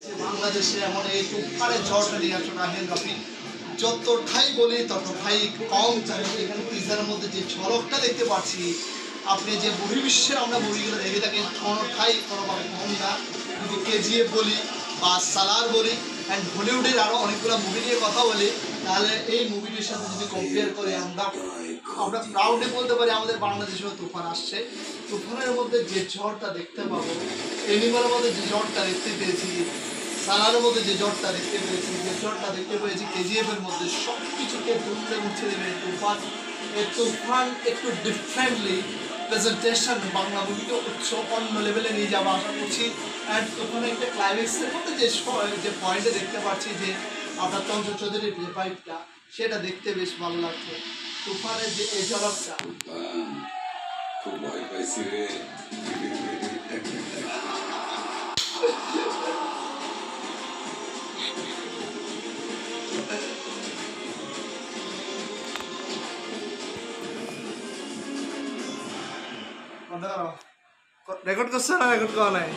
বাংলাদেশে এমন এই তুফানের ঝড়টা নিয়ে আসলে রাহেন রাফি যতটাই বলি ততটাই কম। এখানে টিজারের মধ্যে যে ঝলকটা দেখতে পাচ্ছি, আপনি যে বহির্বিশ্বে আমরা মুভিগুলো দেখে থাকি কোনোটাই কোনোভাবে কম না। যদি কেজিএফ বলি বা সালার বলি অ্যান্ড হলিউডের আরও অনেকগুলো মুভি নিয়ে কথা বলি, তাহলে এই মুভিটির সাথে যদি কম্পেয়ার করে আমরা প্রাউডলি বলতে পারি আমাদের বাংলাদেশেও তুফান আসছে। তুফানের মধ্যে যে ঝড়টা দেখতে পাবো, এনিমালের মধ্যে যে ঝড়টা দেখতে পেয়েছি, সালারের মধ্যে যে ঝড়টা দেখতে পেয়েছি, যে ঝড়টা দেখতে পেয়েছি কেজিএফ এর মধ্যে, সব কিছুকে দুমড়ে মুছে দেবে তুফান। এই তুফান একটু ডিফারেন্টলি প্রেজেন্টেশন বাংলা মুভিকে উচ্চ অন্য লেভেলে নিয়ে যাবো আশা করছি। অ্যান্ড তুফানে একটা ক্লাইম্যাক্সের মধ্যে যে পয়েন্টে দেখতে পাচ্ছি যে আপনার চঞ্চল চৌধুরীর যে পাইপটা, সেটা দেখতে বেশ ভালো লাগছে। তুফানের যে এই ঝলকটা, খুব ভয় পাইছি রে। রেকর্ড করছে না রেকর্ড করা নাই?